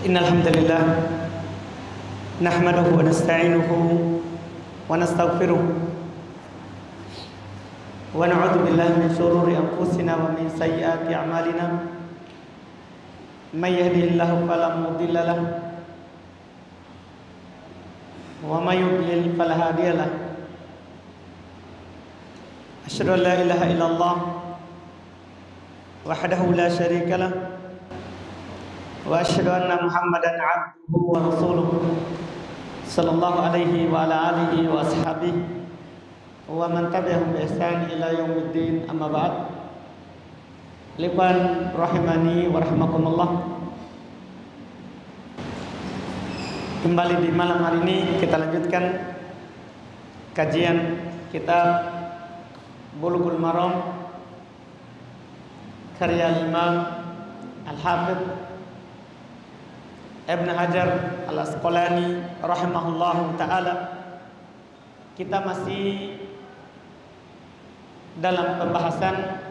Innal hamdalillah nahmaduhu wa nasta'inuhu wa nastaghfiruh wa na'udzu billahi min shururi anfusina wa min sayyiati a'malina may yahdihillahu fala mudilla lahu wa may yudlil fala hadiya lahu asyhadu an la ilaha illallah wahdahu la syarika lahu wa asyhadu anna Muhammadan abduhu wa rasuluh sallallahu alaihi wa ala alihi wa ashabihi wa man tabi'ahum bi ihsan ila yaumiddin, amma ba'd. Liban rahimani wa rahimakumullah. Kembali di malam hari ini kita lanjutkan kajian kitab Bulughul Maram karya Imam Al-Hafidz Ibn Hajar Al-Asqalani rahimahullahu ta'ala. Kita masih dalam pembahasan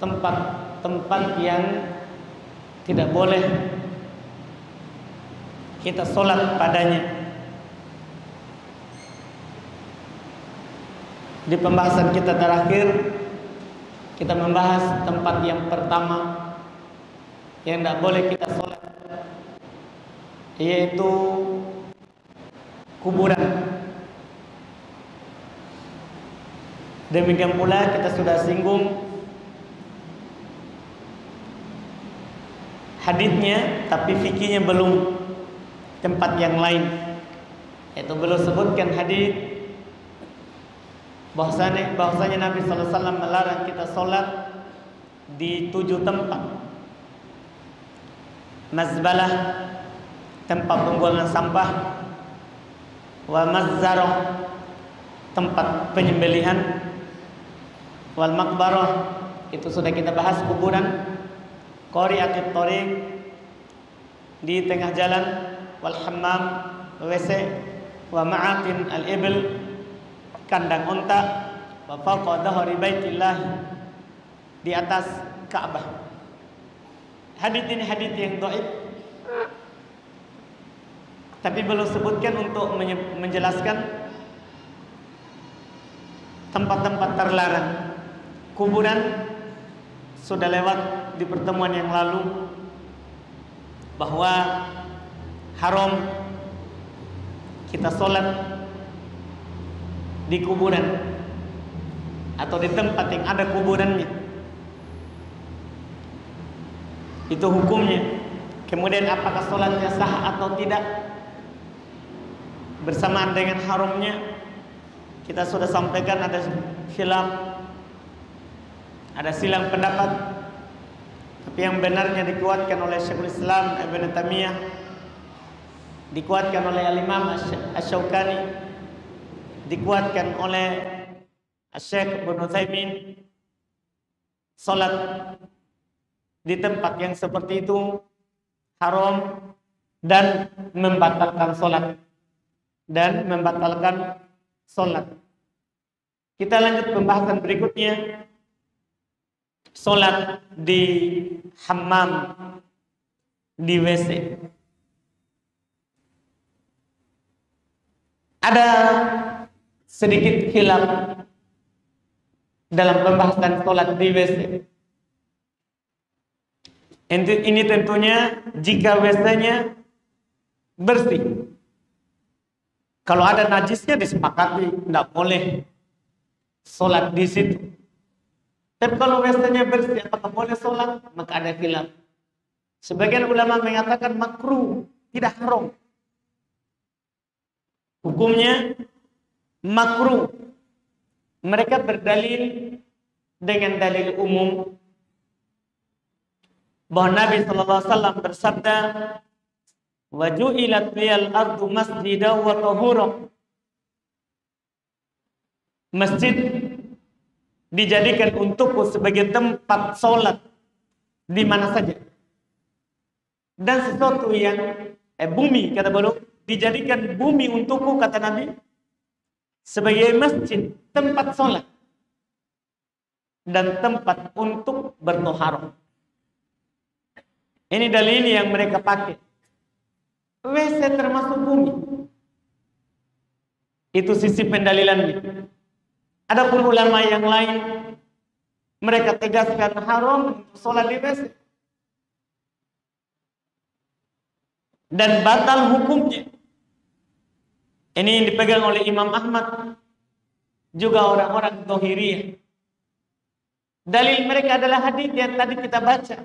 tempat-tempat yang tidak boleh kita sholat padanya. Di pembahasan kita terakhir kita membahas tempat yang pertama yang tidak boleh kita sholat, yaitu kuburan. Demikian pula kita sudah singgung haditsnya, tapi fikihnya belum. Tempat yang lain, yaitu belum sebutkan hadits bahwasanya Nabi sallallahu alaihi wasallam melarang kita sholat di 7 tempat. Mazbalah, tempat pembuangan sampah. Wa mazzarah, tempat penyembelihan. Wal maqbarah, itu sudah kita bahas, kuburan. Qari'atit thariq, di tengah jalan. Wal hammam, WC. Wa ma'atin al-ibil, kandang unta. Wa fawqa dhahri baitillah, di atas Ka'bah. Hadits ini hadits yang dhaif, tapi belum sebutkan untuk menjelaskan tempat-tempat terlarang. Kuburan sudah lewat di pertemuan yang lalu, bahwa haram kita sholat di kuburan atau di tempat yang ada kuburannya. Itu hukumnya. Kemudian apakah sholatnya sah atau tidak bersamaan dengan haramnya, kita sudah sampaikan ada khilaf, ada silang pendapat. Tapi yang benarnya dikuatkan oleh Syekhul Islam Ibn Taimiyah, dikuatkan oleh Al-Imam Asy-Syaukani, dikuatkan oleh Syekh Ibnu Utsaimin. Salat di tempat yang seperti itu haram dan membatalkan salat. Kita lanjut pembahasan berikutnya, salat di hammam, di WC. Ada sedikit khilaf dalam pembahasan salat di WC. Ini tentunya jika WC-nya bersih. Kalau ada najisnya disepakati tidak boleh sholat di situ. Tapi kalau WC-nya bersih, apakah boleh sholat? Maka ada khilaf. Sebagian ulama mengatakan makruh, tidak haram. Hukumnya makruh. Mereka berdalil dengan dalil umum bahwa Nabi sallallahu alaihi wasallam bersabda, "Wa ju'ilat liyal ardu masjidan wa tahura." Masjid dijadikan untukku sebagai tempat sholat di mana saja. Dan sesuatu yang bumi, kata beliau, dijadikan bumi untukku, kata Nabi, sebagai masjid, tempat sholat dan tempat untuk bertoharoh. Ini dalil yang mereka pakai. WC termasuk bumi. Itu sisi pendalilannya. Adapun ulama yang lain, mereka tegaskan haram sholat di WC. Dan batal hukumnya. Ini yang dipegang oleh Imam Ahmad, juga orang-orang Zahiriyah. Dalil mereka adalah hadis yang tadi kita baca.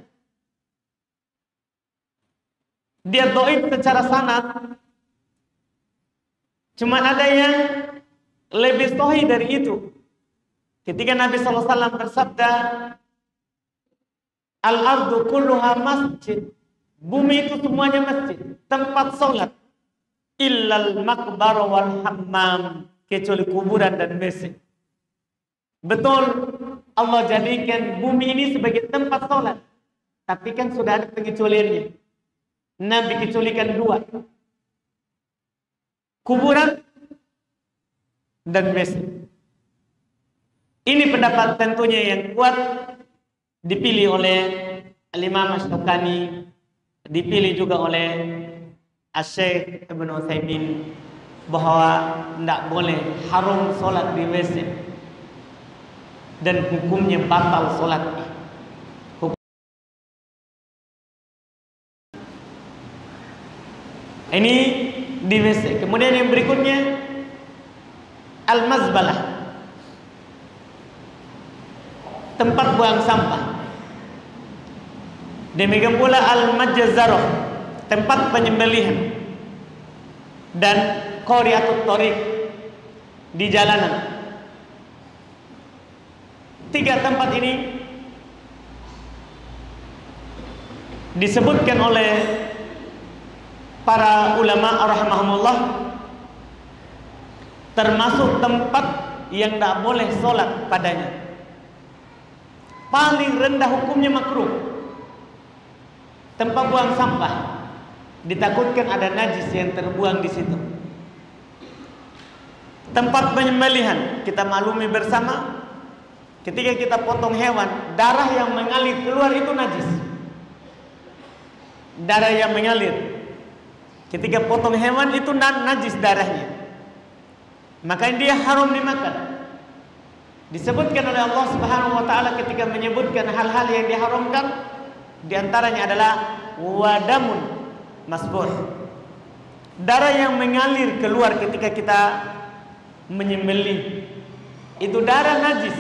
Dia dhaif secara sanad. Cuma ada yang lebih sahih dari itu. Ketika Nabi SAW bersabda, Al-ardu kulluha masjid. Bumi itu semuanya masjid, tempat sholat. Illal maqbar wal hammam, kecuali kuburan dan WC. Betul, Allah jadikan bumi ini sebagai tempat sholat. Tapi kan sudah ada pengecualiannya. Nabi kecualikan 2. Kuburan dan WC. Ini pendapat tentunya yang kuat, dipilih oleh Al-Imam Asy-Syaukani, dipilih juga oleh Asy-Syaikh Ibnu Utsaimin, bahwa tidak boleh haram sholat di WC dan hukumnya batal sholat. Ini di WC. Kemudian yang berikutnya al-mazbalah, tempat buang sampah. Demikian pula al-majzarah, tempat penyembelihan, dan qari'atut thariq, di jalanan. 3 tempat ini disebutkan oleh para ulama rahimahumullah termasuk tempat yang tidak boleh sholat padanya. Paling rendah hukumnya makruh. Tempat buang sampah, ditakutkan ada najis yang terbuang di situ. Tempat penyembelihan, kita maklumi bersama, ketika kita potong hewan, darah yang mengalir keluar itu najis. Darah yang mengalir ketika potong hewan itu najis darahnya, makanya dia haram dimakan. Disebutkan oleh Allah Subhanahu wa taala ketika menyebutkan hal-hal yang diharamkan, di antaranya adalah wadamun masbuh, darah yang mengalir keluar ketika kita menyembelih, itu darah najis.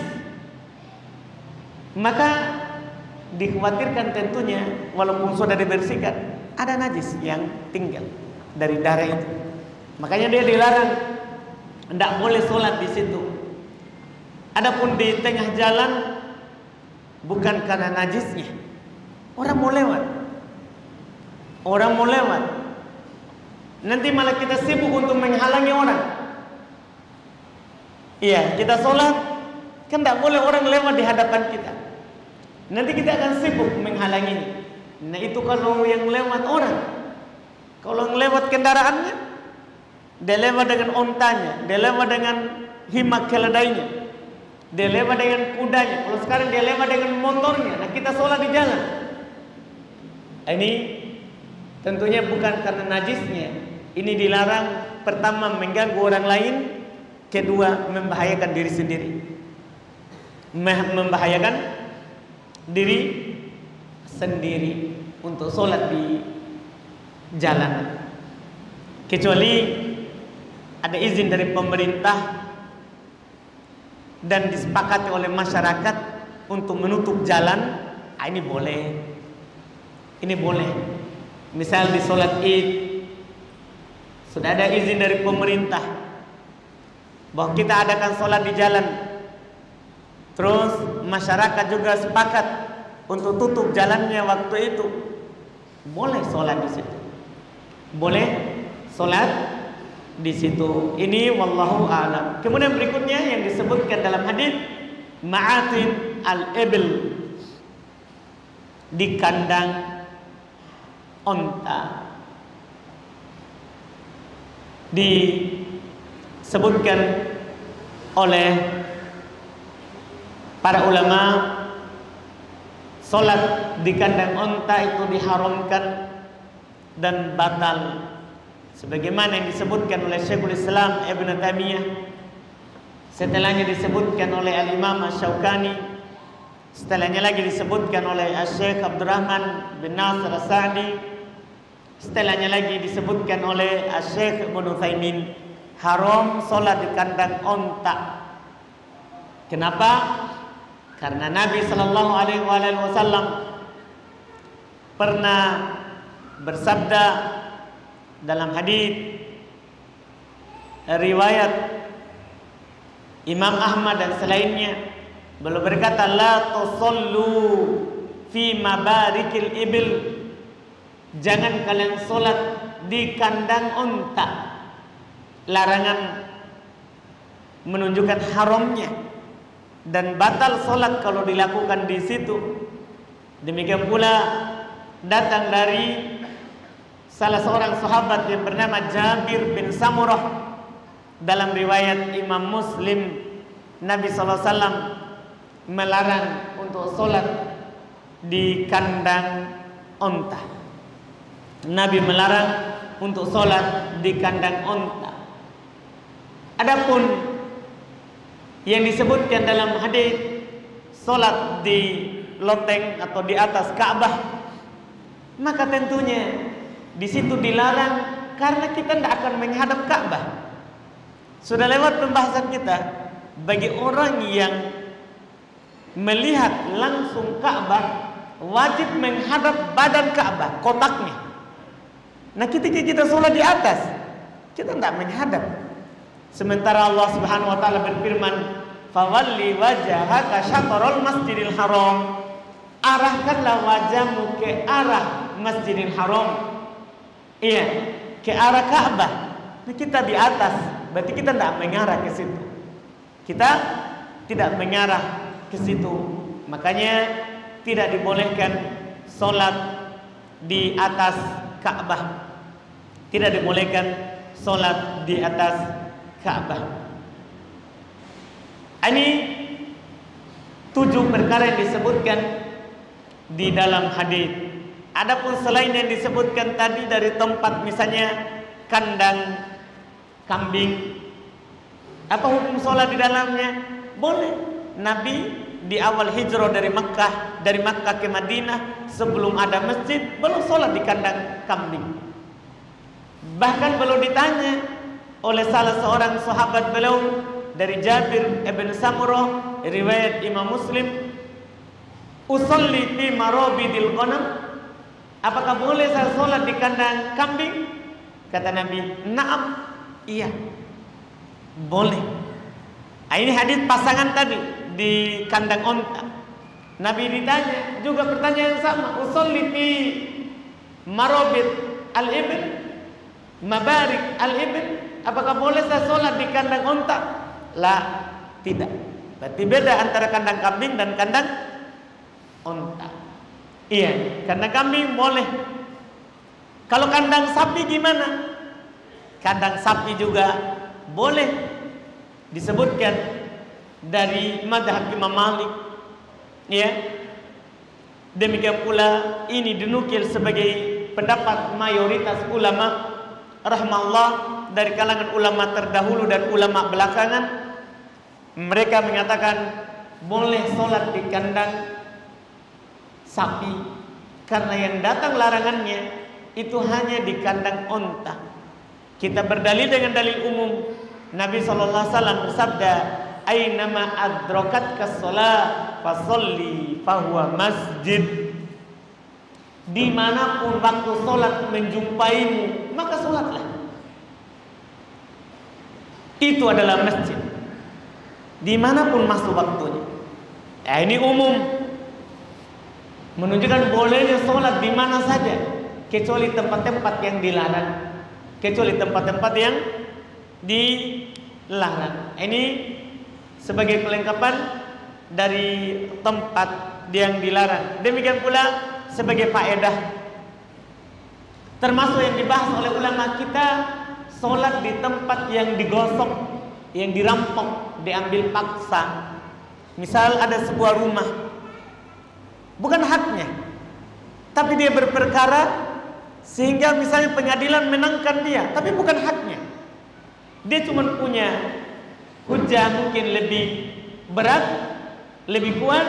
Maka dikhawatirkan tentunya walaupun sudah dibersihkan, ada najis yang tinggal dari darah itu. Makanya dia dilarang, tidak boleh sholat di situ. Adapun di tengah jalan, bukan karena najisnya, orang mau lewat, nanti malah kita sibuk untuk menghalangi orang. Iya, kita sholat, kan tidak boleh orang lewat di hadapan kita. Nanti kita akan sibuk menghalanginya. Nah itu kalau yang lewat orang. Kalau yang lewat kendaraannya, dia lewat dengan ontanya, dia lewat dengan himak keledainya, dia lewat dengan kudanya. Kalau sekarang dia lewat dengan motornya. Nah kita sholat di jalan. Ini tentunya bukan karena najisnya. Ini dilarang, pertama mengganggu orang lain, kedua membahayakan diri sendiri, membahayakan diri sendiri untuk sholat di jalanan. Kecuali ada izin dari pemerintah dan disepakati oleh masyarakat untuk menutup jalan, ini boleh. Ini boleh. Misal di sholat Id sudah ada izin dari pemerintah bahwa kita adakan sholat di jalan. Terus masyarakat juga sepakat untuk tutup jalannya waktu itu, boleh sholat di situ. Boleh sholat di situ. Ini wallahu a'lam. Kemudian berikutnya yang disebutkan dalam hadis ma'atin al-ibil, di kandang onta. Disebutkan oleh para ulama Solat di kandang onta itu diharamkan dan batal, sebagaimana yang disebutkan oleh Syekhul Islam Ibn Taimiyah, setelahnya disebutkan oleh Al-Imam Asy-Syaukani, setelahnya lagi disebutkan oleh Syekh Abdurrahman bin Nasir As-Sa'di, setelahnya lagi disebutkan oleh Syekh Ibnu Utsaimin. Haram solat di kandang onta. Kenapa? Karena Nabi Sallallahu Alaihi Wasallam pernah bersabda dalam hadis riwayat Imam Ahmad dan selainnya, beliau berkata, la tusallu fi mabarikil ibil, jangan kalian solat di kandang onta. Larangan menunjukkan haramnya dan batal solat kalau dilakukan di situ. Demikian pula datang dari salah seorang sahabat yang bernama Jabir bin Samurah dalam riwayat Imam Muslim, Nabi SAW melarang untuk solat di kandang onta. Nabi melarang untuk solat di kandang onta. Adapun yang disebutkan dalam hadis solat di loteng atau di atas Ka'bah, maka tentunya di situ dilarang karena kita tidak akan menghadap Ka'bah. Sudah lewat pembahasan kita, bagi orang yang melihat langsung Ka'bah wajib menghadap badan Ka'bah, kotaknya. Nah, ketika kita sholat di atas, kita tidak menghadap. Sementara Allah Subhanahu wa taala berfirman, "Fawalli wajhaka syatrul Masjidil Haram." Arahkanlah wajahmu ke arah Masjidil Haram. Iya, ke arah Ka'bah. Nah, kita di atas, berarti kita tidak mengarah ke situ. Kita tidak mengarah ke situ. Makanya tidak dibolehkan sholat di atas Ka'bah. Tidak dibolehkan sholat di atas Ka'bah. Ini 7 perkara yang disebutkan di dalam hadis. Adapun selain yang disebutkan tadi dari tempat misalnya kandang kambing, apa hukum sholat di dalamnya? Boleh. Nabi di awal hijrah dari Makkah ke Madinah, sebelum ada masjid, belum sholat di kandang kambing. Bahkan belum ditanya oleh salah seorang sahabat beliau dari Jabir ibn Samurah, riwayat Imam Muslim, usolli fi marabidil ghanam, apakah boleh saya sholat di kandang kambing? Kata Nabi, na'am, iya, boleh. Ini hadis pasangan tadi di kandang onta. Nabi ditanya juga pertanyaan yang sama, usolli fi marabid al-ibil, mabarik al-ibil, apakah boleh saya sholat di kandang onta? Lah, tidak. Berarti beda antara kandang kambing dan kandang onta. Iya, kandang kambing boleh. Kalau kandang sapi gimana? Kandang sapi juga boleh. Disebutkan dari mazhab Imam Malik. Ya. Demikian pula ini dinukil sebagai pendapat mayoritas ulama rahmatullah dari kalangan ulama terdahulu dan ulama belakangan. Mereka mengatakan boleh sholat di kandang sapi karena yang datang larangannya itu hanya di kandang onta. Kita berdalil dengan dalil umum. Nabi SAW bersabda, "Ainama adrakatka shalah fasolli fahuwa masjid." Dimanapun waktu sholat menjumpaimu, maka sholatlah. Itu adalah masjid. Dimanapun masuk waktunya. Ini umum, menunjukkan bolehnya sholat di mana saja, kecuali tempat-tempat yang dilarang. Kecuali tempat-tempat yang dilarang. Ini sebagai kelengkapan dari tempat yang dilarang. Demikian pula sebagai faedah, termasuk yang dibahas oleh ulama kita, sholat di tempat yang digosok, yang dirampok, diambil paksa. Misal ada sebuah rumah bukan haknya. Tapi dia berperkara sehingga misalnya pengadilan menangkan dia, tapi bukan haknya. Dia cuma punya hujah mungkin lebih berat, lebih kuat,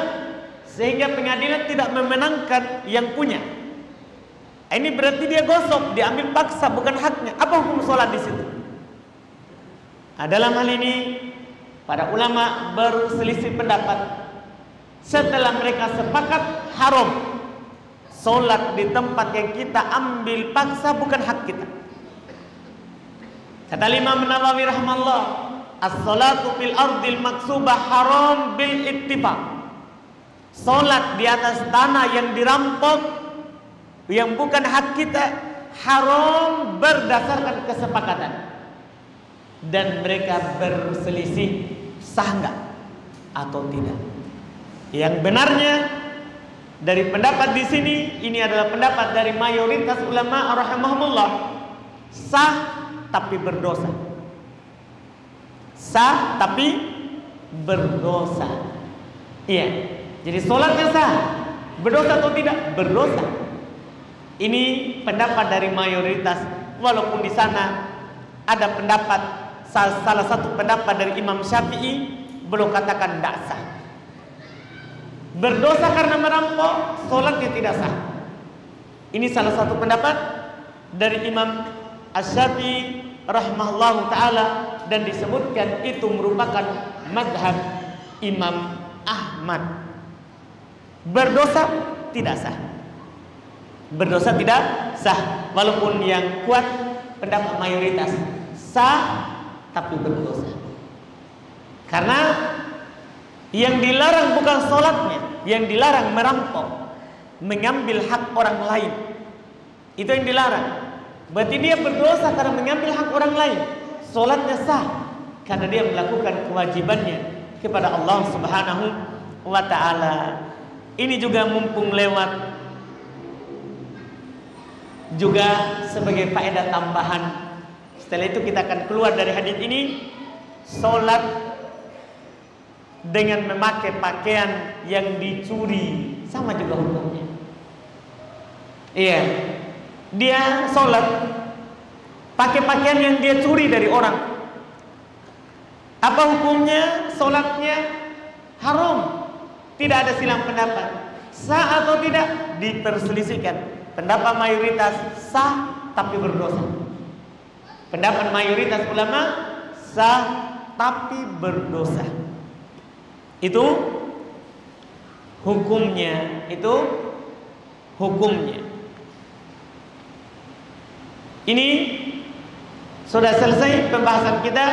sehingga pengadilan tidak memenangkan yang punya. Ini berarti dia gosok, diambil paksa, bukan haknya. Apa hukum sholat di situ? Dalam hal ini para ulama berselisih pendapat. Setelah mereka sepakat haram sholat di tempat yang kita ambil paksa, bukan hak kita. Kata Imam Nawawi rahimahullah, as-salatu fil ardil maksubah haram bil ittifaq. Sholat di atas tanah yang dirampok, yang bukan hak kita, haram berdasarkan kesepakatan. Dan mereka berselisih sah enggak atau tidak. Yang benarnya dari pendapat di sini, ini adalah pendapat dari mayoritas ulama rahimahumullah, sah tapi berdosa. Sah tapi berdosa. Iya. Jadi sholatnya sah, berdosa atau tidak? Berdosa. Ini pendapat dari mayoritas, walaupun di sana ada pendapat, salah satu pendapat dari Imam Syafi'i belum katakan tidak sah. Berdosa karena merampok, sholatnya tidak sah. Ini salah satu pendapat dari Imam Asy-Syafi'i rahimahullahu ta'ala, dan disebutkan itu merupakan madhab Imam Ahmad. Berdosa tidak sah. Berdosa tidak sah, walaupun yang kuat pendapat mayoritas sah tapi berdosa. Karena yang dilarang bukan sholatnya, yang dilarang merampok, mengambil hak orang lain. Itu yang dilarang. Berarti dia berdosa karena mengambil hak orang lain. Sholatnya sah karena dia melakukan kewajibannya kepada Allah Subhanahu wa ta'ala. Ini juga mumpung lewat, juga sebagai faedah tambahan. Setelah itu kita akan keluar dari hadis ini. Sholat dengan memakai pakaian yang dicuri sama juga hukumnya. Iya, dia sholat pakai pakaian yang dia curi dari orang. Apa hukumnya? Sholatnya haram. Tidak ada silang pendapat. Sah atau tidak diperselisihkan. Pendapat mayoritas sah tapi berdosa. Pendapat mayoritas ulama sah tapi berdosa. Itu hukumnya, itu hukumnya. Ini sudah selesai pembahasan kita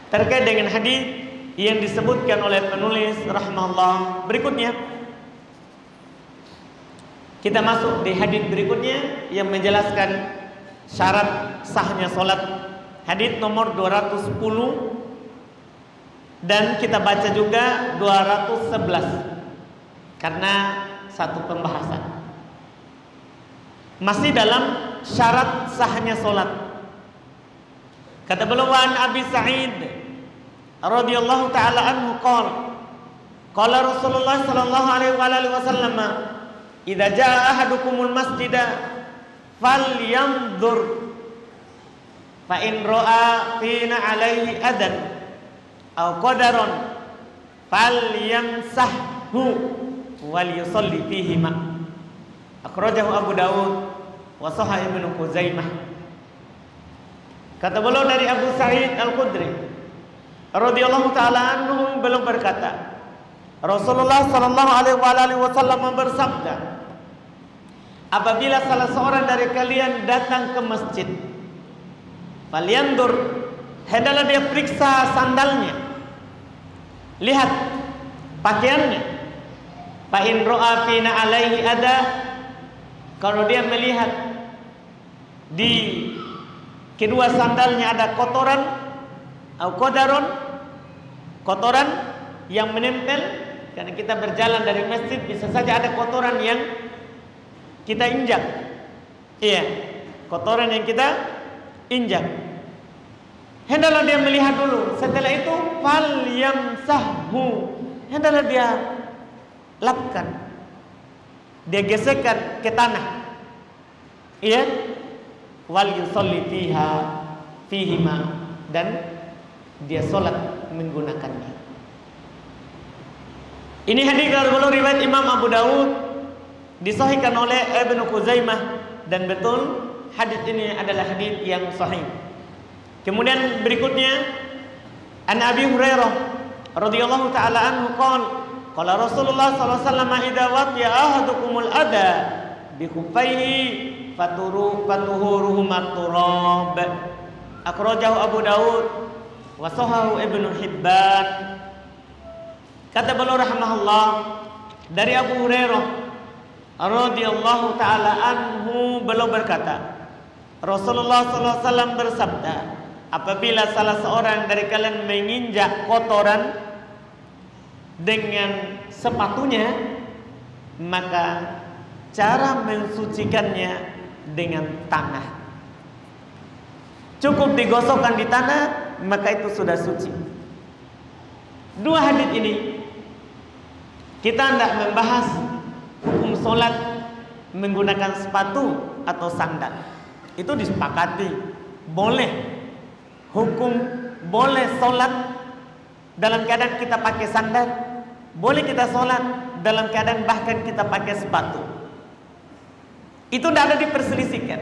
terkait dengan hadis yang disebutkan oleh penulis rahimahullah. Berikutnya kita masuk di hadis berikutnya yang menjelaskan syarat sahnya sholat. Hadis nomor 210. Dan kita baca juga 211 karena satu pembahasan. Masih dalam syarat sahnya solat. Kata beliau, an Abi Sa'id radhiyallahu taala anhu qala Rasulullah sallallahu alaihi wasallam, idza jaa ahadukumul masjida falyanzur fa in ra'a fina alaihi adan aw qadaron falyamsahhu wal yusalli fihi ma. Akhrajahu Abu Dawud wa Sahih Ibnu Khuzaimah. Kata beliau dari Abu Sa'id Al-Khudri radhiyallahu taala anhu, beliau berkata, Rasulullah sallallahu alaihi wasallam bersabda, apabila salah seorang dari kalian datang ke masjid, falyandur, hendaklah dia periksa sandalnya, lihat pakaiannya. Fa in ra'a fina alaihi ada, kalau dia melihat di kedua sandalnya ada kotoran atau kodaron, kotoran yang menempel, karena kita berjalan dari masjid bisa saja ada kotoran yang kita injak. Iya, kotoran yang kita injak. Hendaklah dia melihat dulu. Setelah itu falyamsahhu, hendaklah dia lapkan. dia gesekkan ke tanah. Iya, wal yusalli fihima, dan dia sholat menggunakannya. Ini hadis kalau riwayat Imam Abu Dawud, disahihkan oleh Ibnu Khuzaimah, dan betul hadis ini adalah hadis yang sahih. Kemudian berikutnya, an Abi Hurairah radhiyallahu taala anhu qala Rasulullah sallallahu alaihi wasallam idza watiya ahadukumul adha bi khuffaihi fatuhuruhum at-turab. Akhrajahu Abu Dawud wa sahahu Ibnu Hibban. Kata beliau rahimahullah, dari Abu Hurairah radhiyallahu taala anhu, beliau berkata, Rasulullah sallallahu alaihi wasallam bersabda, apabila salah seorang dari kalian menginjak kotoran dengan sepatunya, maka cara mensucikannya dengan tanah. Cukup digosokkan di tanah, maka itu sudah suci. Dua hadis ini kita hendak membahas hukum sholat menggunakan sepatu atau sandal. Itu disepakati boleh. Hukum boleh sholat dalam keadaan kita pakai sandal, boleh kita sholat dalam keadaan bahkan kita pakai sepatu. Itu tidak ada diperselisihkan.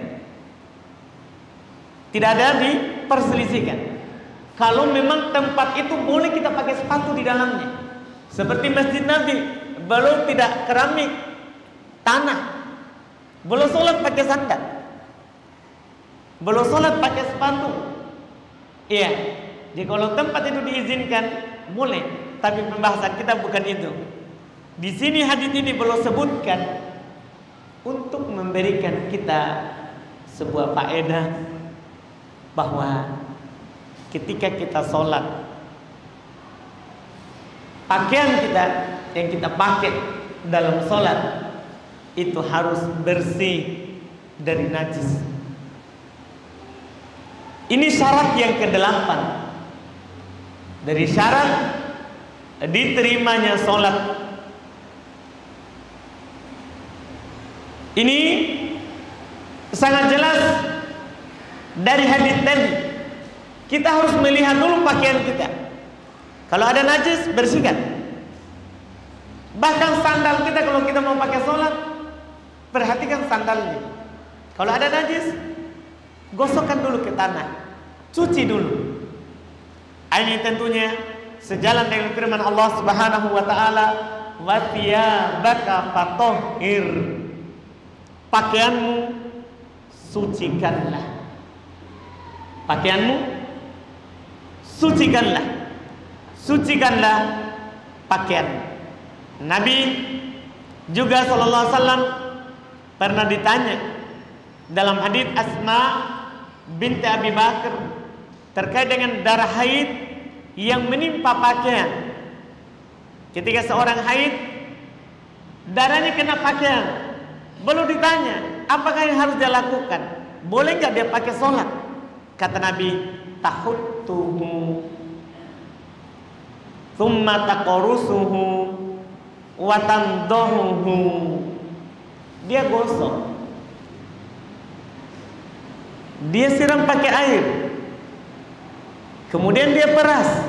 Tidak ada diperselisihkan. Kalau memang tempat itu boleh kita pakai sepatu di dalamnya, seperti Masjid Nabi, belum tidak keramik, tanah, belum sholat pakai sandal, belum sholat pakai sepatu. Iya, jadi kalau tempat itu diizinkan boleh, tapi pembahasan kita bukan itu. Di sini hadis ini belum sebutkan untuk memberikan kita sebuah faedah bahwa ketika kita sholat, pakaian kita yang kita pakai dalam sholat itu harus bersih dari najis. Ini syarat yang ke-8 dari syarat diterimanya sholat. Ini sangat jelas dari hadis tadi. Kita harus melihat dulu pakaian kita. Kalau ada najis, bersihkan. Bahkan sandal kita, kalau kita mau pakai sholat, perhatikan sandalnya. Kalau ada najis, gosokkan dulu ke tanah, cuci dulu. Ini tentunya sejalan dengan firman Allah Subhanahu wa taala, "Wa thiyabaka fatahhir." Pakaianmu sucikanlah. Pakaianmu sucikanlah. Sucikanlah pakaian. Nabi juga sallallahu alaihi wasallam pernah ditanya dalam hadis Asma binti Abi Bakar terkait dengan darah haid yang menimpa pakaian. Ketika seorang haid darahnya kena pakaian, belum ditanya apakah yang harus dia lakukan, boleh nggak dia pakai sholat? Kata Nabi, tahuttuhu thumma taqrusuhu wa tandahuhu. Dia gosok, dia siram pakai air, kemudian dia peras,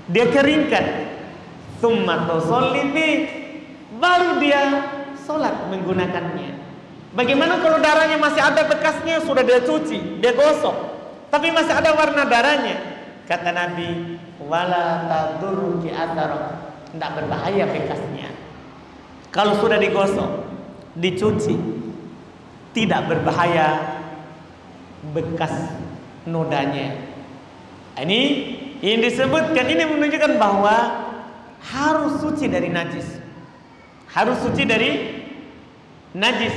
dia keringkan, thumma tusalli bi, baru dia sholat menggunakannya. Bagaimana kalau darahnya masih ada bekasnya, sudah dia cuci, dia gosok, tapi masih ada warna darahnya? Kata Nabi, wala tadurru ki athara, tidak berbahaya bekasnya. Kalau sudah digosok, dicuci, tidak berbahaya bekas nodanya. Ini yang disebutkan, ini menunjukkan bahwa harus suci dari najis. Harus suci dari najis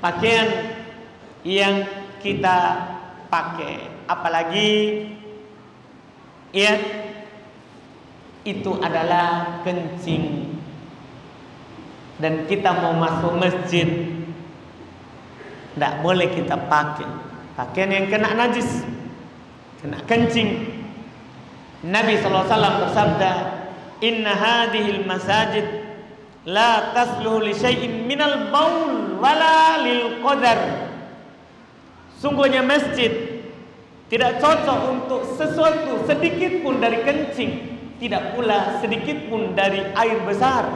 pakaian yang kita pakai, apalagi ya itu adalah kencing dan kita mau masuk masjid, tidak boleh kita pakai pakaian yang kena najis, kena kencing. Nabi SAW bersabda, inna hadhil masajid la tasluhu li syai'in minal baul wala lil qadar. Sungguhnya masjid tidak cocok untuk sesuatu sedikit pun dari kencing, tidak pula sedikit pun dari air besar.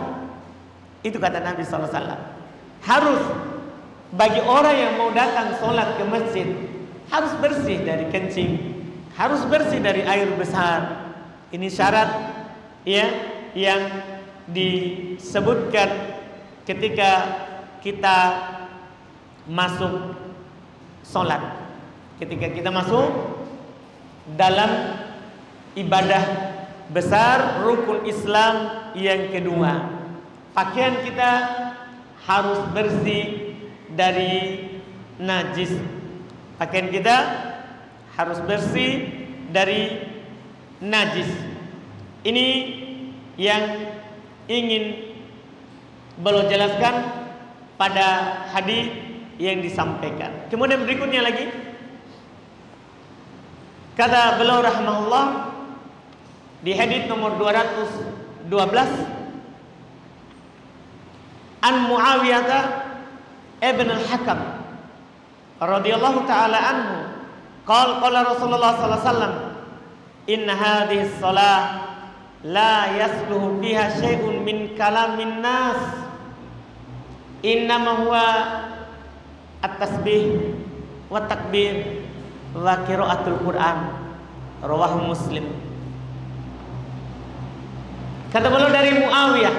Itu kata Nabi SAW. Harus bagi orang yang mau datang sholat ke masjid, harus bersih dari kencing, harus bersih dari air besar. Ini syarat ya yang disebutkan ketika kita masuk sholat, ketika kita masuk dalam ibadah besar rukun Islam yang kedua. Pakaian kita harus bersih dari najis. Pakaian kita harus bersih dari najis. Ini yang ingin beliau jelaskan pada hadis yang disampaikan. Kemudian berikutnya lagi kata beliau rahimahullah di hadis nomor 212, an Muawiyah ibn al-Hakam radhiyallahu taala anhu qala Rasulullah sallallahu alaihi wasallam inna hadhihi shalah la yasluhu fiha syai'un min kalamin nas innama huwa at-tasbih wa takbir wa qiraatul Quran, rawahu Muslim. Kata beliau dari Muawiyah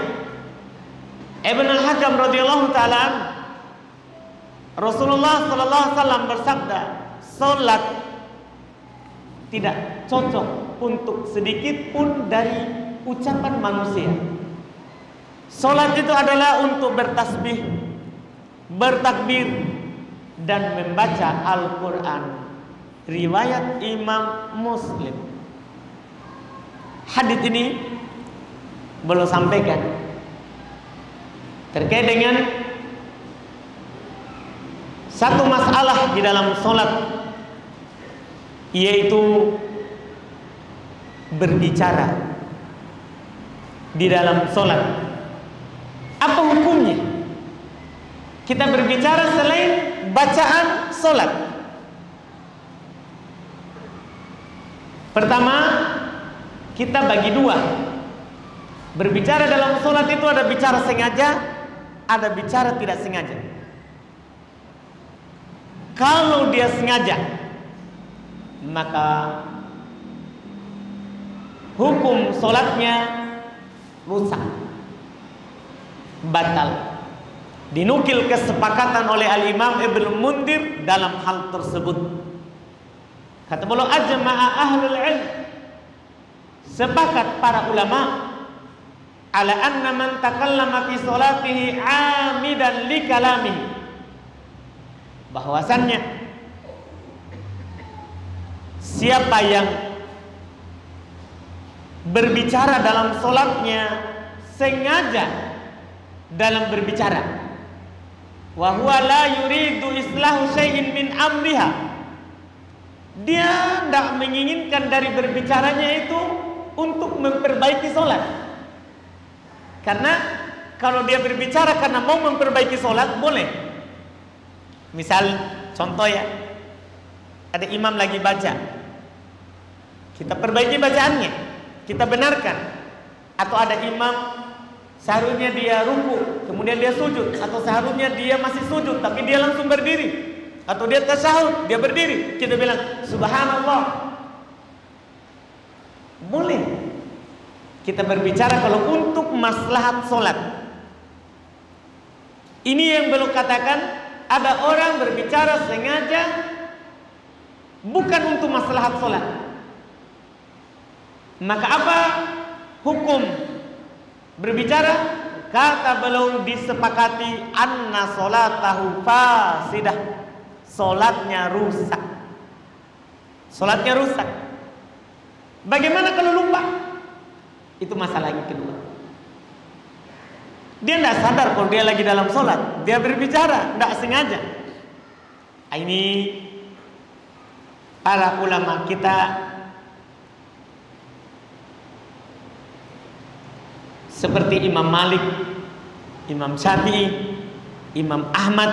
Ibn al-Hakam radhiyallahu ta'ala, Rasulullah sallallahu alaihi wasallam bersabda, salat tidak cocok untuk sedikit pun dari ucapan manusia. Salat itu adalah untuk bertasbih, bertakbir dan membaca Al-Qur'an. Riwayat Imam Muslim. Hadis ini belum sampaikan terkait dengan satu masalah di dalam sholat, yaitu berbicara di dalam sholat. Apa hukumnya kita berbicara selain bacaan sholat? Pertama, kita bagi dua. Berbicara dalam sholat itu ada bicara sengaja, ada bicara tidak sengaja. Kalau dia sengaja, maka hukum sholatnya rusak, batal. Dinukil kesepakatan oleh Al-Imam Ibnu Mundir dalam hal tersebut. Kata beliau, ajma'a ahlul ilm, sepakat para ulama, ala anna man takallama fi salatihi amidan li kalamihi, bahwasannya siapa yang berbicara dalam salatnya sengaja dalam berbicara, wa huwa la yuridu islahu syai'in min amriha, dia tidak menginginkan dari berbicaranya itu untuk memperbaiki salat. Karena kalau dia berbicara karena mau memperbaiki sholat, boleh. Misal contoh ya, ada imam lagi baca, kita perbaiki bacaannya, kita benarkan. Atau ada imam seharusnya dia ruku, kemudian dia sujud, atau seharusnya dia masih sujud tapi dia langsung berdiri, atau dia tasyahud, dia berdiri, kita bilang subhanallah. Boleh kita berbicara kalau untuk maslahat sholat. Ini yang belum katakan, ada orang berbicara sengaja bukan untuk maslahat sholat. Maka apa hukum berbicara? Kata beliau, disepakati anna sholatahu fasidah, sholatnya rusak. Sholatnya rusak. Bagaimana kalau lupa? Itu masalah yang kedua. Dia tidak sadar kalau dia lagi dalam sholat, dia berbicara tidak sengaja. Ini para ulama kita seperti Imam Malik Imam Syafi'i, Imam Ahmad,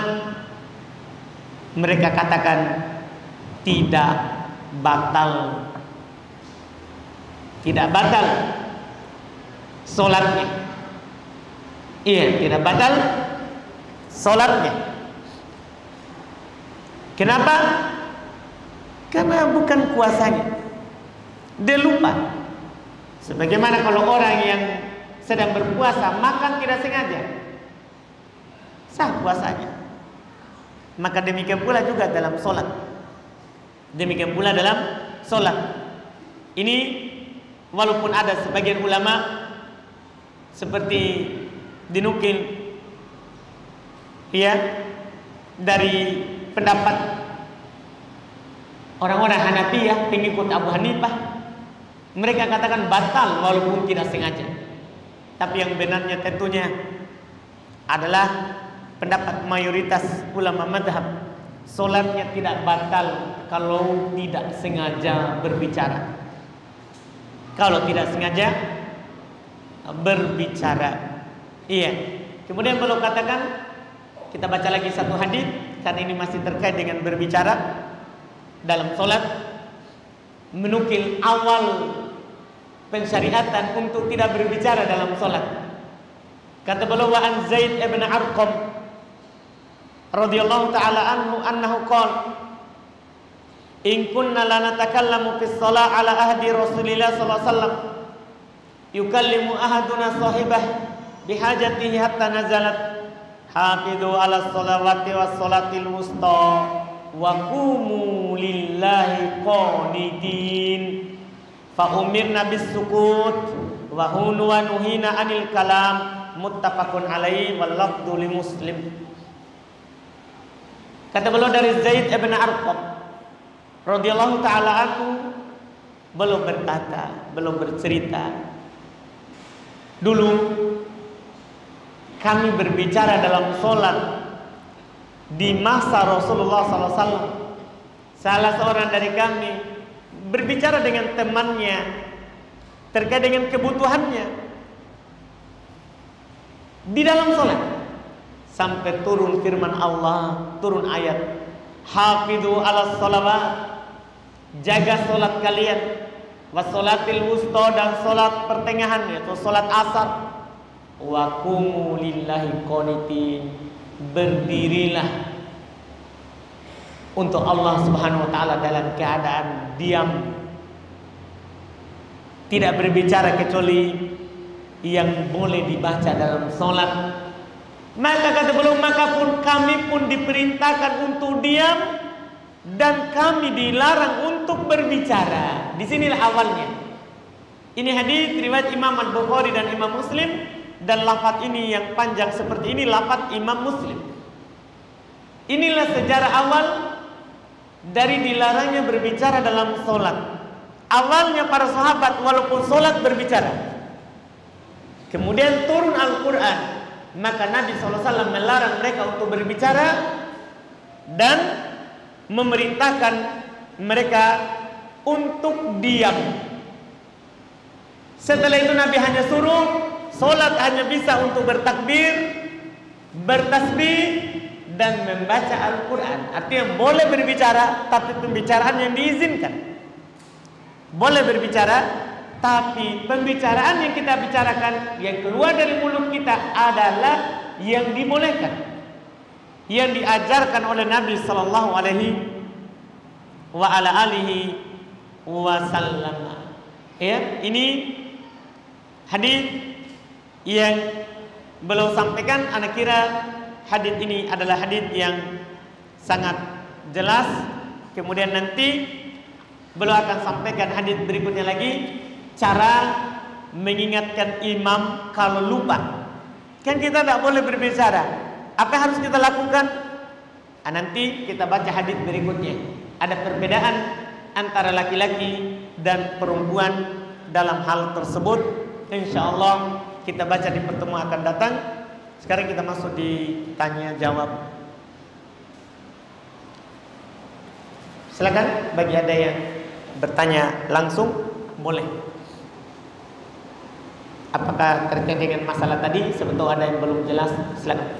mereka katakan tidak batal. Tidak batal solatnya. Iya, tidak batal solatnya. Kenapa? Karena bukan kuasanya. Dia lupa. Sebagaimana kalau orang yang sedang berpuasa makan tidak sengaja, sah puasanya. Maka demikian pula juga dalam solat. Demikian pula dalam solat. Ini walaupun ada sebagian ulama seperti dinukil ya dari pendapat orang-orang Hanafiyah pengikut Abu Hanifah, mereka katakan batal walaupun tidak sengaja. Tapi yang benarnya tentunya adalah pendapat mayoritas ulama madhab, solatnya tidak batal kalau tidak sengaja berbicara. Kalau tidak sengaja berbicara. Iya. Kemudian beliau katakan, kita baca lagi satu hadis karena ini masih terkait dengan berbicara dalam solat, menukil awal pensyariatan untuk tidak berbicara dalam solat. Kata beliau, wa an Zaid ibn Arqam radhiyallahu taala anhu qala in kunna la natakallamu fi shalah ala ahdi Rasulillah sallallahu alaihi wasallam yukallimu ahaduna sahibah bihajatihi hatta nazalat hafidu ala sholawati was sholatil wusta wa qumu lillahi qanitin fa umirna bis sukut wa hunu wa nuhina anil kalam muttafaqun alaihi wal lafdhu li Muslim. Kata beliau dari Zaid ibn Arqam radhiyallahu taala anhu, beliau berkata, beliau bercerita, dulu kami berbicara dalam solat di masa Rasulullah SAW. Salah seorang dari kami berbicara dengan temannya terkait dengan kebutuhannya di dalam solat, sampai turun firman Allah, turun ayat hafidhu ala sholawat, jaga solat kalian, wassolatil wusta, dan solat pertengahan yaitu solat asar, wa qumu lillahi qanitin, berdirilah untuk Allah Subhanahu wa taala dalam keadaan diam, tidak berbicara kecuali yang boleh dibaca dalam solat. Maka kata beliau, maka pun kami pun diperintahkan untuk diam dan kami dilarang untuk berbicara. Disinilah awalnya. Ini hadis riwayat Imam Al-Bukhari dan Imam Muslim, dan lafaz ini yang panjang seperti ini lafaz Imam Muslim. Inilah sejarah awal dari dilarangnya berbicara dalam solat. Awalnya para sahabat walaupun solat berbicara, kemudian turun Al-Quran, maka Nabi SAW melarang mereka untuk berbicara dan memerintahkan mereka untuk diam. Setelah itu Nabi hanya suruh solat hanya bisa untuk bertakbir, bertasbih, dan membaca Al-Quran. Artinya boleh berbicara, tapi pembicaraan yang diizinkan. Boleh berbicara, tapi pembicaraan yang kita bicarakan, yang keluar dari mulut kita adalah yang dibolehkan, yang diajarkan oleh Nabi Sallallahu Alaihi Wasallam. Ya, ini hadis yang beliau sampaikan. Anak kira hadis ini adalah hadis yang sangat jelas. Kemudian nanti beliau akan sampaikan hadis berikutnya lagi, cara mengingatkan imam kalau lupa. Kan kita tidak boleh berbicara. Apa yang harus kita lakukan? Nanti kita baca hadis berikutnya. Ada perbedaan antara laki-laki dan perempuan dalam hal tersebut. Insya Allah kita baca di pertemuan akan datang. Sekarang kita masuk di tanya jawab. Silakan bagi ada yang bertanya langsung, boleh. Apakah terkait dengan masalah tadi? Sebetulnya ada yang belum jelas, silakan.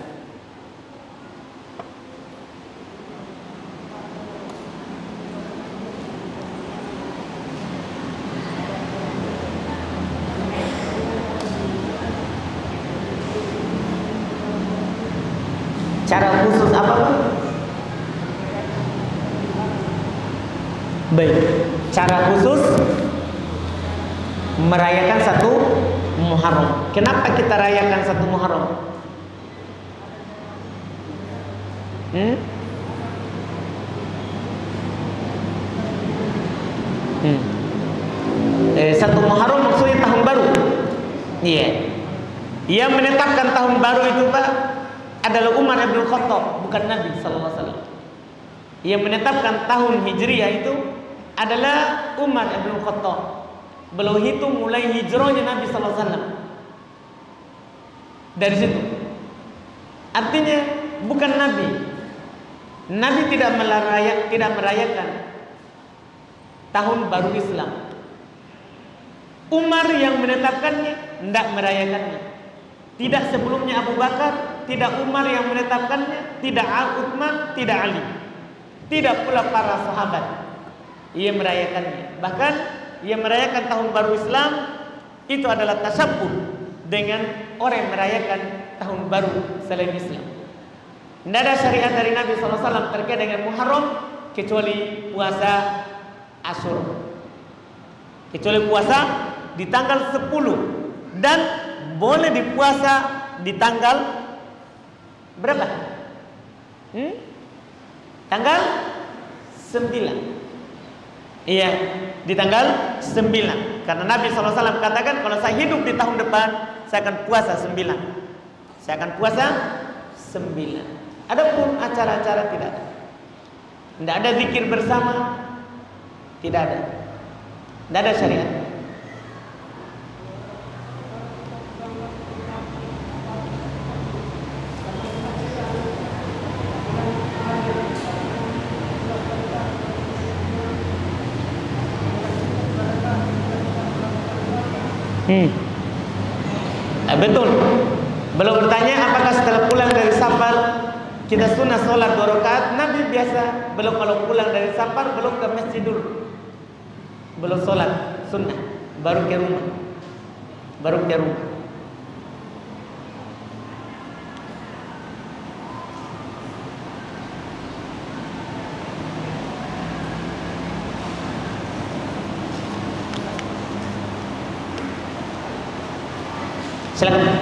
Cara khusus apa? Baik, cara khusus merayakan satu Muharram. Kenapa kita rayakan satu Muharram? Satu Muharram maksudnya tahun baru. Iya. Yang menetapkan tahun baru itu Pak adalah Umar bin Khattab, bukan Nabi sallallahu alaihi wasallam. Yang menetapkan tahun Hijriah itu adalah Umar bin Khattab. Beliau hitung mulai hijrahnya Nabi sallallahu alaihi wasallam. Dari situ. Artinya bukan Nabi. Nabi tidak merayakan tahun baru Islam. Umar yang menetapkannya, tidak merayakannya. Tidak sebelumnya Abu Bakar, tidak Umar yang menetapkannya, tidak Utsman, tidak Ali. Tidak pula para sahabat. Ia merayakannya. Bahkan ia merayakan tahun baru Islam itu adalah tasabbuh dengan orang yang merayakan tahun baru selain Islam. Tidak ada syariat dari Nabi SAW terkait dengan Muharram kecuali puasa Asyura. Kecuali puasa di tanggal 10 dan boleh dipuasa di tanggal berapa? Tanggal 9. Iya, di tanggal 9. Karena Nabi SAW katakan kalau saya hidup di tahun depan saya akan puasa 9. Saya akan puasa 9. Adapun acara-acara tidak ada. Tidak ada zikir bersama. Tidak ada. Tidak ada syariat. Betul. Belum bertanya apakah setelah pulang dari safar kita sunnah sholat 2 rakaat. Nabi biasa belum kalau pulang dari safar belum ke masjid dulu, belum sholat sunnah, baru ke rumah, Silakan.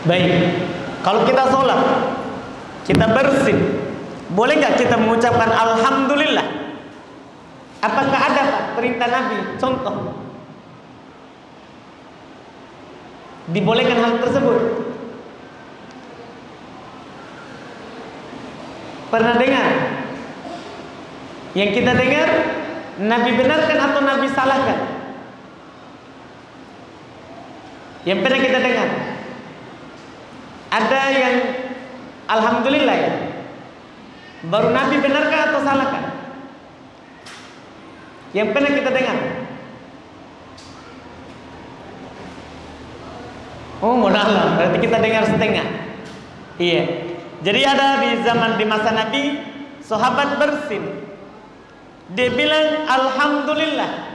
Baik, kalau kita sholat, kita bersih, boleh nggak kita mengucapkan Alhamdulillah? Apakah ada Pak perintah Nabi? Contoh, dibolehkan hal tersebut? Pernah dengar? Yang kita dengar, Nabi benarkan atau Nabi salahkan? Yang pernah kita dengar? Ada yang Alhamdulillah ya, baru Nabi benarkan atau salahkan? Yang pernah kita dengar? Oh, mohon maaf, berarti kita dengar setengah. Iya. Jadi ada di masa Nabi, sahabat bersin. Dia bilang Alhamdulillah.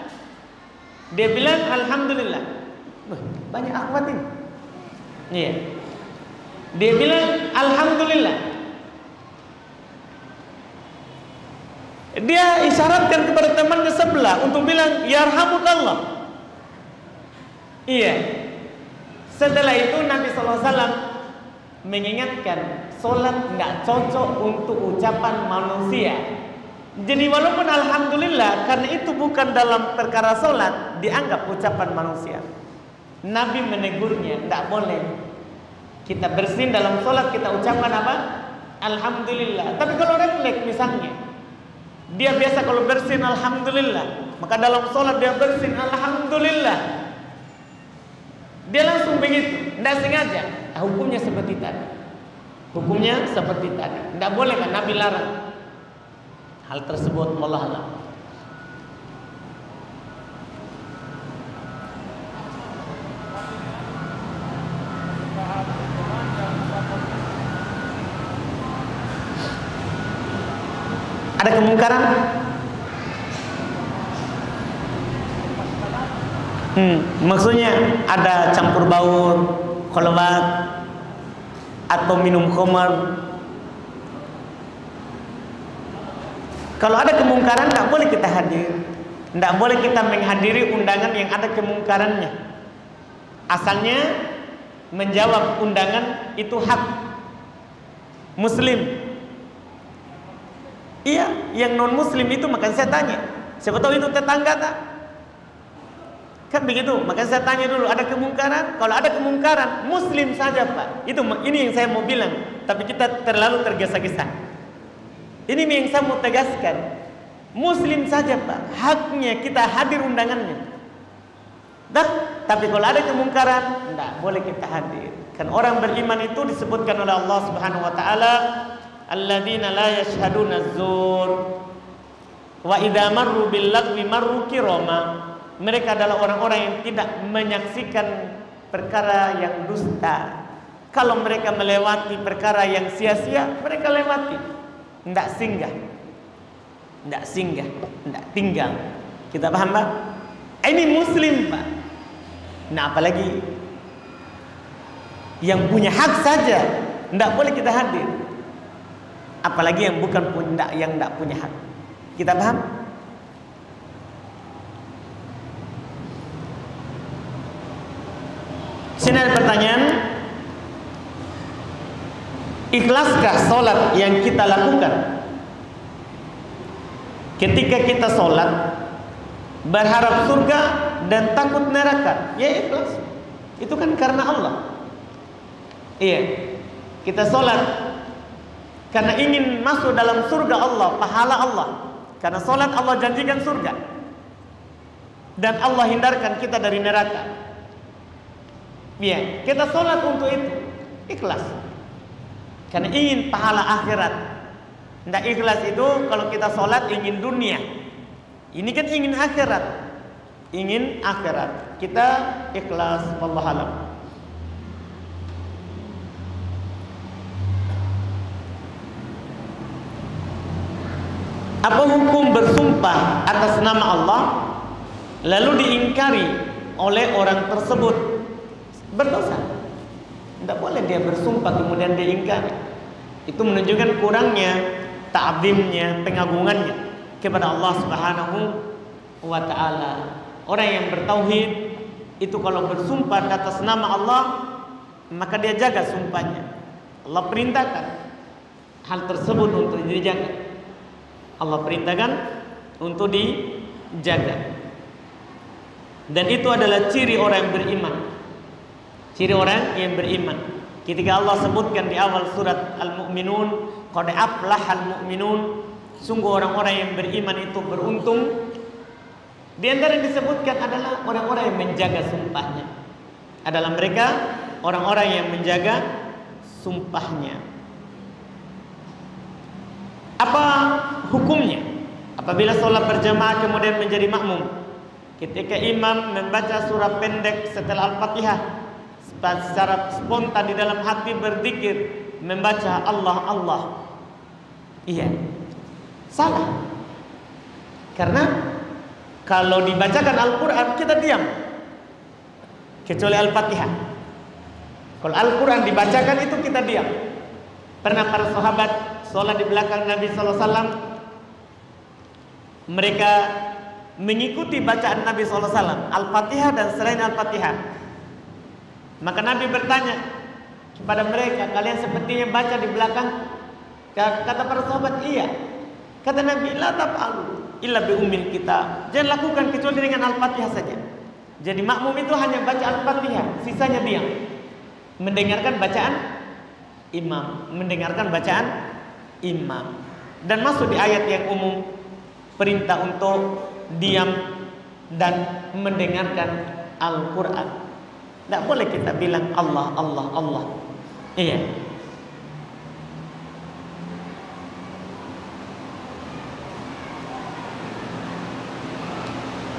Banyak akhwat ini. Iya. Dia bilang Alhamdulillah. Dia isyaratkan kepada temannya sebelah untuk bilang Yarhamukallah. Iya. Setelah itu Nabi SAW mengingatkan solat nggak cocok untuk ucapan manusia. Jadi walaupun Alhamdulillah, karena itu bukan dalam perkara solat, dianggap ucapan manusia. Nabi menegurnya, tidak boleh. Kita bersin dalam sholat kita ucapkan apa? Alhamdulillah. Tapi kalau refleks misalnya, dia biasa kalau bersin Alhamdulillah, maka dalam sholat dia bersin Alhamdulillah. Dia langsung begitu, tidak sengaja. Hukumnya seperti tadi. Hukumnya seperti tadi. Tidak boleh kan Nabi larang hal tersebut. Wallahu a'lam. Ada kemungkaran? Maksudnya ada campur baur, kholwat, atau minum khamar. Kalau ada kemungkaran, tidak boleh kita hadir. Tidak boleh kita menghadiri undangan yang ada kemungkarannya. Asalnya menjawab undangan itu hak Muslim. Iya, yang non Muslim itu makanya saya tanya. Siapa tahu itu tetangga tak? Kan begitu, makanya saya tanya dulu, ada kemungkaran? Kalau ada kemungkaran, Muslim saja Pak. Ini yang saya mau bilang, tapi kita terlalu tergesa-gesa. Ini yang saya mau tegaskan. Muslim saja Pak, haknya kita hadir undangannya. Tapi kalau ada kemungkaran, tidak boleh kita hadir. Kan orang beriman itu disebutkan oleh Allah Subhanahu Wa Taala, alladzina la yashhaduna az-zur wa idza marru bil lagwi marru kirama. Mereka adalah orang-orang yang tidak menyaksikan perkara yang dusta. Kalau mereka melewati perkara yang sia-sia, mereka lewati. Tidak singgah. Tidak singgah, tidak tinggal. Kita paham Pak? Ini Muslim Pak. Nah apalagi yang punya hak saja tidak boleh kita hadir. Apalagi yang bukan yang tidak punya hak. Kita paham? Sini ada pertanyaan. Ikhlaskah sholat yang kita lakukan ketika kita sholat berharap surga dan takut neraka? Ya ikhlas. Itu kan karena Allah. Iya. Kita sholat karena ingin masuk dalam surga Allah, pahala Allah. Karena sholat Allah janjikan surga, dan Allah hindarkan kita dari neraka. Ya, kita sholat untuk itu, ikhlas. Karena ingin pahala akhirat. Tidak ikhlas itu kalau kita sholat ingin dunia. Ini kan ingin akhirat. Ingin akhirat. Kita ikhlas, wallahu a'lam. Apa hukum bersumpah atas nama Allah lalu diingkari oleh orang tersebut? Berdosa. Tidak boleh dia bersumpah kemudian dia ingkari. Itu menunjukkan kurangnya ta'zimnya, pengagungannya kepada Allah Subhanahu wa Ta'ala. Orang yang bertauhid itu kalau bersumpah atas nama Allah, maka dia jaga sumpahnya. Allah perintahkan hal tersebut untuk dijaga. Allah perintahkan untuk dijaga. Dan itu adalah ciri orang yang beriman. Ciri orang yang beriman. Ketika Allah sebutkan di awal surat Al-Mu'minun, qad aflahal mu'minun, sungguh orang-orang yang beriman itu beruntung. Di antara yang disebutkan adalah orang-orang yang menjaga sumpahnya. Adalah mereka orang-orang yang menjaga sumpahnya. Apa hukumnya apabila sholat berjamaah kemudian menjadi makmum? Ketika imam membaca surah pendek setelah Al-Fatihah, secara spontan di dalam hati berzikir, membaca Allah Allah. Iya, salah. Karena kalau dibacakan Al-Quran kita diam, kecuali Al-Fatihah. Kalau Al-Quran dibacakan itu kita diam. Pernah para sahabat sholat di belakang Nabi SAW, mereka mengikuti bacaan Nabi SAW, Al-Fatihah dan selain Al-Fatihah. Maka Nabi bertanya kepada mereka, kalian sepertinya baca di belakang? Kata para sahabat, iya. Kata Nabi, la taf'alu illa bi ummil kitab. Jangan lakukan kecuali dengan Al-Fatihah saja. Jadi makmum itu hanya baca Al-Fatihah, sisanya diam, mendengarkan bacaan imam, mendengarkan bacaan imam. Dan masuk di ayat yang umum, perintah untuk diam dan mendengarkan Al-Quran. Tidak boleh kita bilang Allah, Allah, Allah. Iya.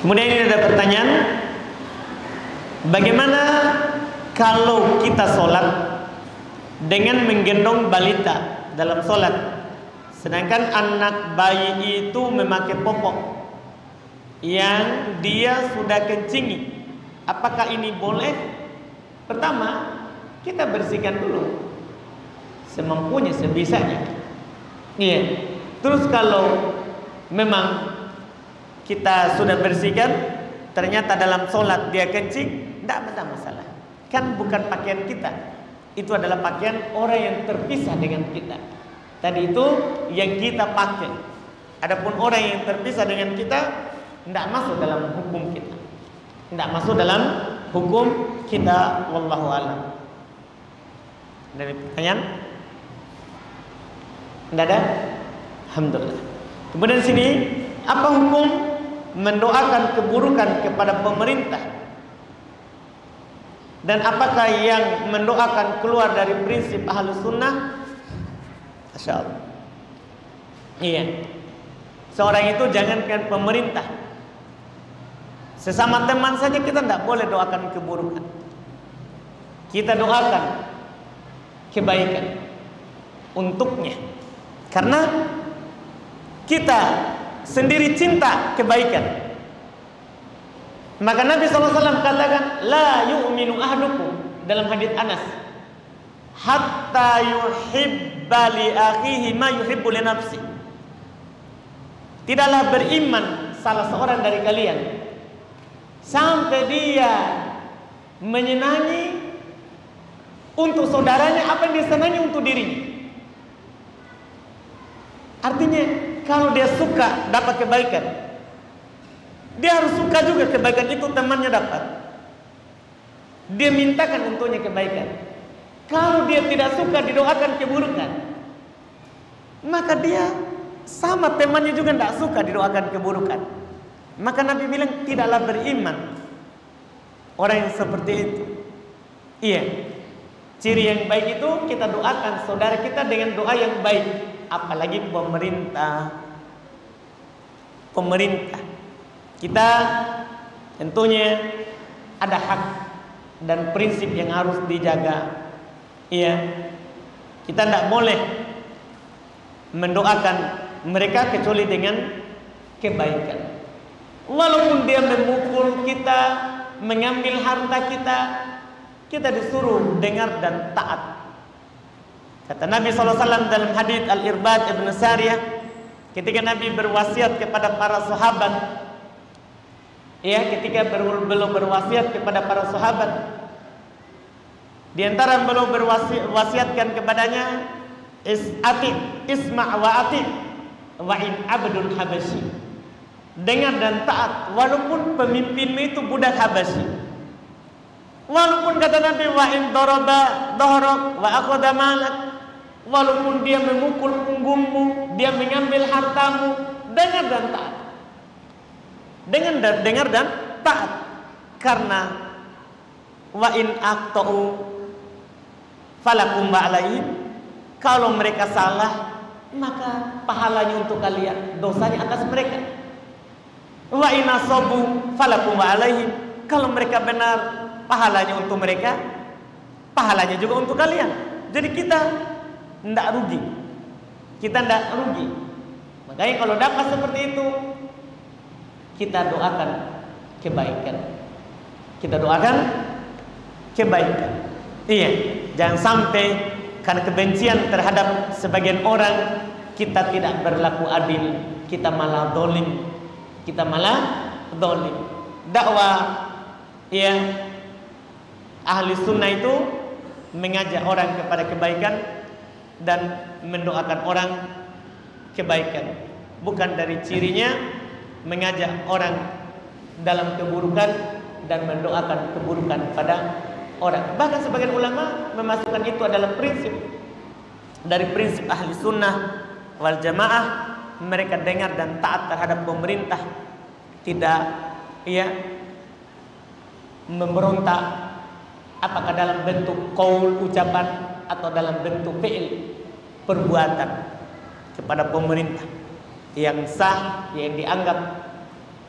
Kemudian ini ada pertanyaan, bagaimana kalau kita sholat dengan menggendong balita dalam sholat, sedangkan anak bayi itu memakai popok yang dia sudah kencingi? Apakah ini boleh? Pertama, kita bersihkan dulu semampunya, sebisanya. Iya. Terus kalau memang kita sudah bersihkan, ternyata dalam sholat dia kencing, tidak ada masalah. Kan bukan pakaian kita, itu adalah pakaian orang yang terpisah dengan kita. Tadi itu yang kita pakai. Adapun orang yang terpisah dengan kita, tidak masuk dalam hukum kita. Tidak masuk dalam hukum kita. Wallahu a'lam. Dari pertanyaan? Tidak ada? Alhamdulillah. Kemudian sini, apa hukum mendoakan keburukan kepada pemerintah? Dan apakah yang mendoakan keluar dari prinsip Ahlus Sunnah? Masya Allah. Iya. Seorang itu jangankan pemerintah, sesama teman saja kita tidak boleh doakan keburukan. Kita doakan kebaikan untuknya, karena kita sendiri cinta kebaikan. Maka Nabi SAW katakan, la yu'minu ahdukum, dalam hadits Anas, hatta yuhibba li akhihi ma yuhibbu li nafsi. Tidaklah beriman salah seorang dari kalian sampai dia menyenangi untuk saudaranya apa yang disenangi untuk dirinya. Artinya, kalau dia suka dapat kebaikan, dia harus suka juga kebaikan itu temannya dapat. Dia mintakan untuknya kebaikan. Kalau dia tidak suka didoakan keburukan, maka dia sama temannya juga tidak suka didoakan keburukan. Maka Nabi bilang, tidaklah beriman orang yang seperti itu. Iya. Ciri yang baik itu kita doakan saudara kita dengan doa yang baik. Apalagi pemerintah. Kita tentunya ada hak dan prinsip yang harus dijaga. Iya. Kita tidak boleh mendoakan mereka kecuali dengan kebaikan. Walaupun dia memukul kita, mengambil harta kita, kita disuruh dengar dan taat. Kata Nabi SAW dalam hadits Al-Irbad Ibn Sariyah, ketika Nabi berwasiat kepada para sahabat, ketika beliau berwasiat kepada para sahabat, di antara beliau berwasiatkan kepadanya, isma' wa ati' wa in abdun habasyi, dengar dan taat walaupun pemimpinmu itu budak Habasyi. Walaupun kata Nabi, wa in daraba dhahrak wa akhadha malak, walaupun dia memukul punggungmu, dia mengambil hartamu, dengar dan taat. Dengar dan taat. Karena wa in aqta'u falakum alaihim, kalau mereka salah maka pahalanya untuk kalian, dosanya atas mereka. Wa in asabu falakum alaihim, kalau mereka benar pahalanya untuk mereka, pahalanya juga untuk kalian. Jadi kita tidak rugi. Makanya kalau dapat seperti itu, kita doakan kebaikan. Iya, jangan sampai karena kebencian terhadap sebagian orang kita tidak berlaku adil, kita malah dolim. Dakwah ahli sunnah itu mengajak orang kepada kebaikan dan mendoakan orang kebaikan. Bukan dari cirinya mengajak orang dalam keburukan dan mendoakan keburukan pada orang. Bahkan sebagian ulama memasukkan itu adalah prinsip dari prinsip ahli sunnah wal jamaah. Mereka dengar dan taat terhadap pemerintah, tidak memberontak, Apakah dalam bentuk qaul ucapan atau dalam bentuk fi'il perbuatan kepada pemerintah yang sah, yang dianggap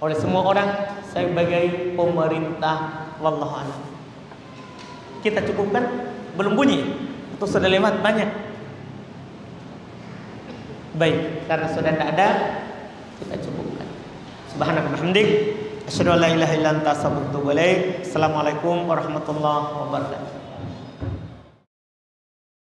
oleh semua orang sebagai pemerintah. Wallahu a'lam. Kita cukupkan? Belum bunyi atau sudah lewat banyak? Baik, karena sudah tidak ada, kita cukupkan. Subhanaka wa bihamdik, asyhadu an la ilaha illa anta astaghfiruka wa atubu ilaik. Assalamualaikum warahmatullahi wabarakatuh.